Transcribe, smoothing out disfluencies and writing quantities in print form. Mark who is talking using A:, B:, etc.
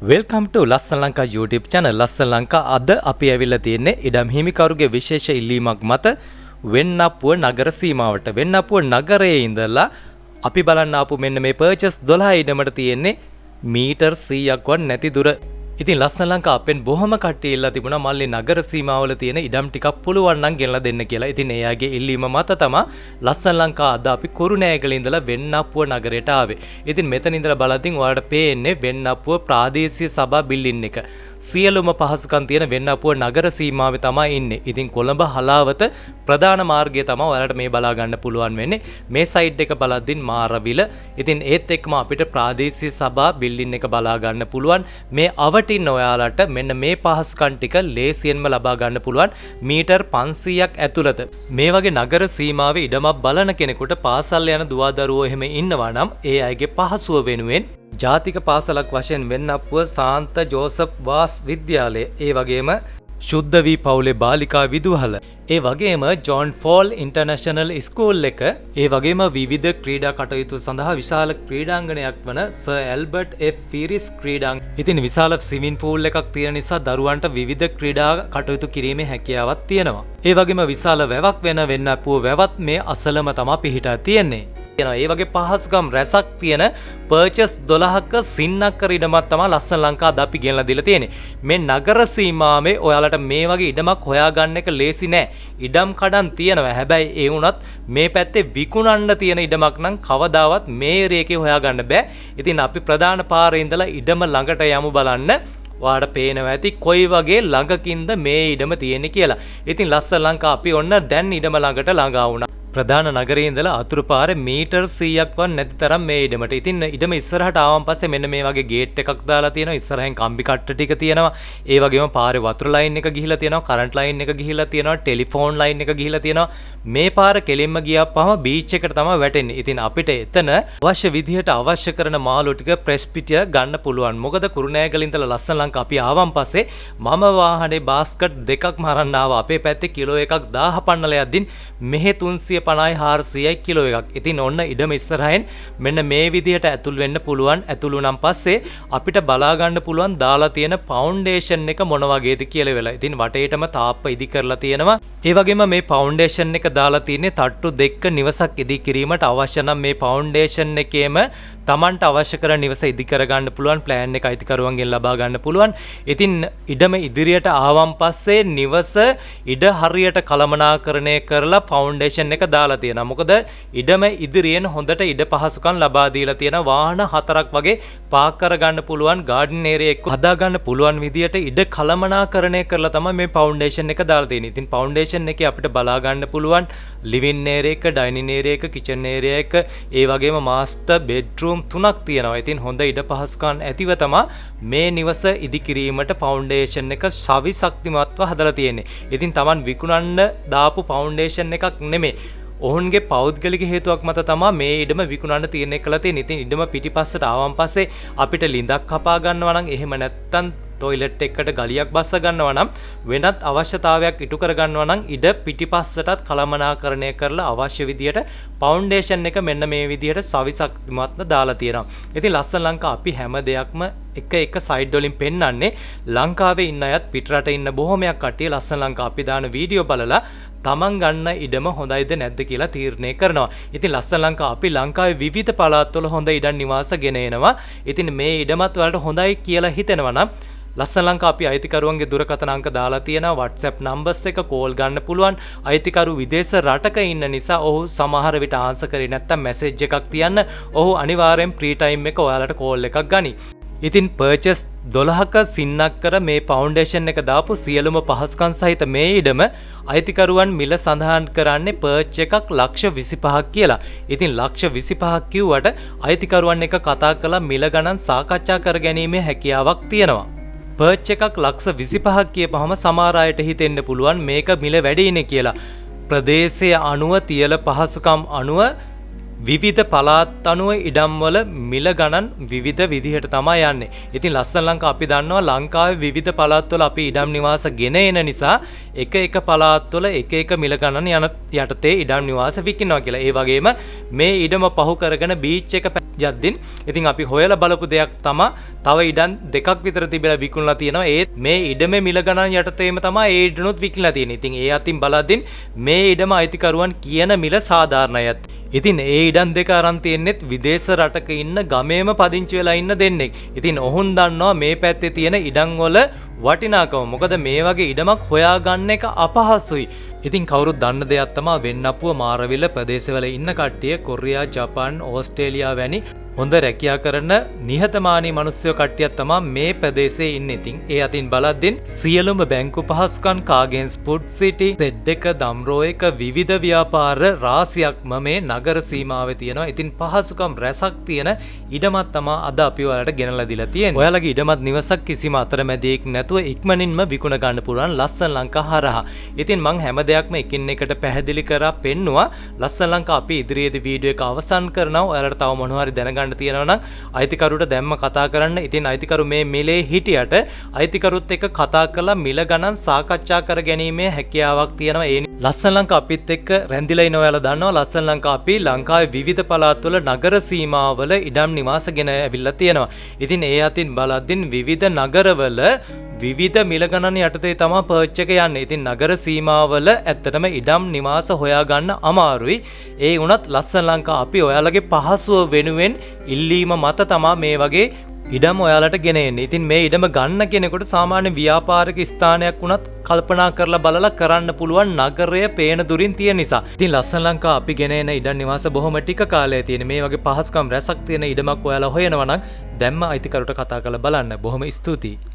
A: Welcome ටු ලස්සන Lanka YouTube channel ලස්සන ලංකා. අද අපි ඇවිල්ලා තියෙන්නේ ඉඩම් හිමිකරුගේ විශේෂ ඉල්ලීමක් මත වෙන්නපුව නගර සීමාවට. වෙන්නපුව නගරයේ ඉඳලා අපි බලන්න ආපු මෙන්න මේ පර්චස් 12 ඉඩමට තියෙන්නේ මීටර් 100ක් වත් නැති දුර. ඉතින් ලස්සන ලංකා අපෙන් බොහොම කට්ටිය ඉල්ලා තිබුණා මල්ලි නගර සීමාවල තියෙන ඉඩම් ටිකක් පුළුවන් නම් ගෙනලා දෙන්න කියලා. ඉතින් එයාගේ ඉල්ලීම මත තමයි ලස්සන ලංකා අද අපි කුරුණෑගල ඉඳලා වෙන්නපුව නගරයට ආවේ. ඉතින් මෙතන ඉඳලා බලද්දී ඔයාලට පේන්නේ වෙන්නපුව ප්‍රාදේශීය සභා බිල්ඩින් එක. සියලුම පහසුකම් තියෙන වෙන්නපුව නගර සීමාවේ තමයි ඉන්නේ. ඉතින් කොළඹ හලාවත ප්‍රධාන මාර්ගය තමයි ඔයාලට මේ බලා ගන්න පුළුවන් වෙන්නේ. මේ සයිඩ් එක බලද්දී මාරවිල. ඉතින් ඒත් එක්කම අපිට ප්‍රාදේශීය සභා බිල්ඩින් එක බලා ගන්න පුළුවන්. මේ අවටින් ඔයාලට මෙන්න මේ පහසුකම් ටික ලේසියෙන්ම ලබා ගන්න පුළුවන් මීටර් 500ක් ඇතුළත. මේ වගේ නගර සීමාවේ ඉඩමක් බලන කෙනෙකුට පාසල් යන දුවදරුවෝ එහෙම ඉන්නවා නම් ඒ අයගේ පහසුව වෙනුවෙන් ජාතික පාසලක් වශයෙන් වෙන්නපුව සාන්ත ජෝසප් වාස් විද්‍යාලය, ඒ වගේම ශුද්ධ වී පවුලේ බාලිකා විදුහල, ඒ වගේම ජෝන් ෆෝල් ඉන්ටර්නැෂනල් ස්කූල් එක, ඒ වගේම විවිධ ක්‍රීඩා කටයුතු සඳහා විශාල ක්‍රීඩාංගණයක් වන සර් ඇල්බර්ට් එෆ් ෆීරිස් ක්‍රීඩාංගණය. ඉතින් විශාල ස්විමින් පූල් එකක් තියෙන නිසා දරුවන්ට විවිධ ක්‍රීඩා කටයුතු කිරීමේ හැකියාවක් තියෙනවා. ඒ වගේම විශාල වැවක් වෙන වෙන්නපුව වැවත් මේ අසලම තමයි පිහිටා තියෙන්නේ. ඒ වගේ පහසුකම් රැසක් තියෙන පර්චස් 12ක සින්නක්කර ඉඩමක් තමයි ලස්සන ලංකා අද අපි ගෙනලා දීලා තියෙන්නේ. මේ නගර සීමාවේ ඔයාලට මේ වගේ ඉඩමක් හොයාගන්න එක ලේසි නෑ. ඉඩම් කඩන් තියෙනවා. හැබැයි ඒ වුණත් මේ පැත්තේ විකුණන්න තියෙන ඉඩමක් නම් කවදාවත් මේ ඒරියාවේ හොයාගන්න බෑ. ඉතින් අපි ප්‍රධාන පාරේ ඉඳලා ඉඩම ළඟට යමු බලන්න. ඔයාලට පේනවා ඇති කොයි වගේ ළඟකින්ද මේ ඉඩම තියෙන්නේ කියලා. ඉතින් ලස්සන ලංකා අපි ඔන්න දැන් ඉඩම ළඟට ළඟා වුණා. ප්‍රධාන නගරයේ ඉඳලා අතුරු පාරේ මීටර් 100ක් වත් නැති තරම් මේ ඉඩමට. ඉතින් ඉඩම ඉස්සරහට ආවන් පස්සේ මෙන්න මේ වගේ ගේට් එකක් දාලා තියෙනවා. ඉස්සරහෙන් කම්බි කට්ට ටික තියෙනවා. ඒ වගේම පාරේ වතුර ලයින් එක ගිහිලා තියෙනවා. කරන්ට් ලයින් එක ගිහිලා තියෙනවා. ටෙලිෆෝන් ලයින් එක ගිහිලා තියෙනවා. මේ පාර කෙලින්ම ගියාපම බීච් එකට තමයි වැටෙන්නේ. ඉතින් අපිට එතන අවශ්‍ය විදිහට අවශ්‍ය කරන මාළු ටික ප්‍රෙස් පිටිය ගන්න පුළුවන්. මොකද කුරුණෑගල ඉඳලා ලස්සන ලංකා අපි ආවන් පස්සේ මම වාහනේ බාස්කට් දෙකක්ම අරන් ආවා. අපේ පැත්තේ කිලෝ එකක් 1000 පන්නල යද්දින් මෙහෙ 350 400යි කිලෝ එකක්. ඉතින් ඔන්න ඉඩම ඉස්සරහින් මෙන්න මේ විදිහට ඇතුල් වෙන්න පුළුවන්. ඇතුළු නම් පස්සේ අපිට බලා ගන්න පුළුවන් දාලා තියෙන ෆවුන්ඩේෂන් එක මොන වගේද කියලා වෙලා. ඉතින් වටේටම තාප්ප ඉදි කරලා තියෙනවා. ඒ වගේම මේ ෆවුන්ඩේෂන් එක දාලා තියෙන්නේ තට්ටු දෙක නිවසක් ඉදි කිරීමට අවශ්‍ය නම් මේ ෆවුන්ඩේෂන් එකේම තමන්ට අවශ්‍ය කරන නිවස ඉදි කර ගන්න පුළුවන්. ප්ලෑන් එක අයිතිකරුවන්ගෙන් ලබා ගන්න පුළුවන්. ඉතින් ඉඩම ඉදිරියට ආවන් පස්සේ නිවස ඉඩ හරියට කළමනාකරණය කරලා ෆවුන්ඩේෂන් එක දාලා තියෙනවා. මොකද ඉඩම ඉදිරියෙන් හොඳට ඉඩ පහසුකම් ලබා දීලා තියෙන වාහන 4ක් වගේ පාක් කර ගන්න පුළුවන් ගාඩන් ඒරියා එක හදා ගන්න පුළුවන් විදියට ඉඩ කළමනාකරණය කරලා තමයි මේ ෆවුන්ඩේෂන් එක දාලා තියෙන්නේ. ඉතින් ෆවුන්ඩේෂන් එකේ අපිට බලා ගන්න පුළුවන් ලිවින් ඒරියා එක, ඩයිනින් ඒරියා එක, කිචන් ඒරියා එක, ඒ වගේම මාස්ටර් බෙඩ්රූම් 3ක් තියෙනවා. ඉතින් හොඳ ඉඩ පහසුකම් ඇතිව තමයි මේ නිවස ඉදි කිරීමට ෆවුන්ඩේෂන් එක සවි ශක්තිමත්ව හදලා තියෙන්නේ. ඉතින් Taman විකුණන්න දාපු ෆවුන්ඩේෂන් එකක් නෙමෙයි. ඔවුන්ගේ පෞද්ගලික හේතුවක් මත තමයි මේ ඉඩම විකුණන්න තීරණය කළා තියෙන්නේ. ඉතින් ඉඩම පිටිපස්සට ආවන් පස්සේ අපිට ලිඳක් කපා ගන්නවා නම් එහෙම නැත්තම් ටොයිලට් එකකට ගලියක් බස්ස ගන්නවා නම් වෙනත් අවශ්‍යතාවයක් ඉටු කර ගන්නවා නම් ඉඩ පිටිපස්සටත් කළමනාකරණය කරලා අවශ්‍ය විදියට ෆවුන්ඩේෂන් එක මෙන්න මේ විදියට සවිශක්තිමත්ව දාලා තියෙනවා. ඉතින් ලස්සන ලංකා අපි හැම දෙයක්ම එක සයිඩ් වලින් පෙන්වන්නේ. ලංකාවේ ඉන්න අයත් පිටරට ඉන්න බොහොමයක් කට්ටිය ලස්සන ලංකා අපි දාන වීඩියෝ බලලා තමන් ගන්න ඉඩම හොඳයිද නැද්ද කියලා තීරණය කරනවා. ඉතින් ලස්සන ලංකා අපි ලංකාවේ විවිධ පළාත්වල හොඳ ඉඩම් නිවාස ගෙන එනවා. ඉතින් මේ ඉඩමත් වලට හොඳයි කියලා හිතෙනවා නම් ලස්සන ලංකා අපි අයිතිකරුවන්ගේ දුරකථන අංක දාලා තියෙනවා. WhatsApp numbers එක කෝල් ගන්න පුළුවන්. අයිතිකරු විදේශ රටක ඉන්න නිසා ඔහු සමහර විට ආන්සර් කරේ නැත්තම් මැසේජ් එකක් තියන්න. ඔහු අනිවාර්යෙන් ප්‍රී ටයිම් එක ඔයාලට කෝල් එකක් ගනි. ඉතින් පර්චස් 12ක සින්නක් කර මේ ෆවුන්ඩේෂන් එක දාපු සියලුම පහසුකම් සහිත මේ ඉඩම අයිතිකරුවන් මිල සඳහන් කරන්නේ පර්ච් එකක් $25,000ක් කියලා. ඉතින් $25,000ක් කිව්වට අයිතිකරුවන් එක කතා කරලා මිල ගණන් සාකච්ඡා කර ගැනීමේ හැකියාවක් තියෙනවා. පර්ච් එකක් $25,000ක් කියපහම සමහර අයට හිතෙන්න පුළුවන් මේක මිල වැඩිනේ කියලා. ප්‍රදේශයේ අනුව තියල පහසුකම් අනුව විවිධ පළාත් අනුව ඉඩම් වල මිල ගණන් විවිධ විදිහට තමයි යන්නේ. ඉතින් ලස්සන ලංකා අපි දන්නවා ලංකාවේ විවිධ පළාත් වල අපි ඉඩම් නිවාස ගෙන එන නිසා එක පළාත් වල එක මිල ගණන් යන යටතේ ඉඩම් නිවාස විකිනවා කියලා. ඒ වගේම මේ ඉඩම පහු කරගෙන බීච් එක යද්දින් ඉතින් අපි හොයලා බලපු දෙයක් තමයි තව ඉඩම් දෙකක් විතර තිබිලා විකුණලා තියෙනවා. ඒත් මේ ඉඩමේ මිල ගණන් යටතේම තමයි ඒ ඉඩනුත් විකිලා තියෙන්නේ. ඉතින් ඒ අතින් බලද්දින් මේ ඉඩම අයිතිකරුවන් කියන මිල සාධාරණයි. ඉතින් ඒ ඉඩම් දෙක අරන් තියෙන්නෙත් විදේශ රටක ඉන්න ගමේම පදිංචි වෙලා ඉන්න දෙන්නෙක්. ඉතින් ඔහුන් දන්නවා මේ පැත්තේ තියෙන ඉඩම් වල වටිනාකම. මොකද මේ වගේ ඉඩමක් හොයාගන්න එක අපහසුයි. ඉතින් කවුරුත් දන්න දෙයක් තමයි වෙන්නපුව මාරවිල ප්‍රදේශවල ඉන්න කට්ටිය කොරියා, ජපාන්, ඕස්ට්‍රේලියා වැනි හොඳ රැකියා කරන නිහතමානී මිනිස්සු කට්ටියක් තමයි මේ ප්‍රදේශයේ ඉන්නේ. ඉතින් ඒ අතින් බලද්දින් සියලුම බැංකු පහසුකම් කාගෙන්ස් ෆුඩ් සිටි, සෙඩ්1, දම්රෝ 1 විවිධ ව්‍යාපාර රාශියක්ම මේ නගර සීමාවේ තියෙනවා. ඉතින් පහසුකම් රැසක් තියෙන ඉඩමක් තමයි අද අපි ඔයාලට ගෙනලා දීලා තියෙන්නේ. ඔයාලගේ ඉඩමත් නිවසක් කිසිම අතරමැදියෙක් නැතුව ඉක්මනින්ම විකුණ ගන්න පුළුවන් ලස්සන ලංකා හරහා. ඉතින් මං හැම දෙයක්ම එකින් එකට පැහැදිලි කරලා පෙන්නුවා. ලස්සන ලංකා අපි ඉදිරියේදී වීඩියෝ එක අවසන් කරනවා. ඔයාලට තව මොනවා හරි දැනගන්න තියෙනවා නම් අයිතිකරුට දැම්ම කතා කරන්න. ඉතින් අයිතිකරු මේ මිලේ හිටියට අයිතිකරුත් එක්ක කතා කරලා මිල ගණන් සාකච්ඡා කර ගැනීමේ හැකියාවක් තියෙනවා. ඒ ලස්සන ලංකා අපිත් එක්ක රැඳිලා ඉන්න ඔයාලා දන්නවා. ලස්සන ලංකා අපි ලංකාවේ විවිධ පළාත්වල නගර සීමාවල ඉඩම් නිවාස ගෙන ඇවිල්ලා තියෙනවා. ඉතින් ඒ අතින් බලද්දින් විවිධ නගරවල විවිධ මිල ගණන් යටතේ තමයි පර්ච් එක යන්නේ. ඉතින් නගර සීමාවල ඇත්තටම ඉඩම් නිවාස හොයාගන්න අමාරුයි. ඒ වුණත් ලස්සන ලංකා අපි ඔයාලගේ පහසුව වෙනුවෙන් ඉල්ලීම මත තමයි මේ වගේ ඉඩම් ඔයාලට ගෙන එන්නේ. ඉතින් මේ ඉඩම ගන්න කෙනෙකුට සාමාන්‍ය ව්‍යාපාරික ස්ථානයක් වුණත් කල්පනා කරලා බලලා කරන්න පුළුවන් නගරය පේන දුරින් තියෙන නිසා. ඉතින් ලස්සන ලංකා අපි ගෙන එන ඉඩම් නිවාස බොහොම ටික කාලයක් තියෙන. මේ වගේ පහසුකම් රැසක් තියෙන ඉඩමක් ඔයාලා හොයනවා නම් දැම්ම අයිතිකරුට කතා කරලා බලන්න. බොහොම ස්තුතියි.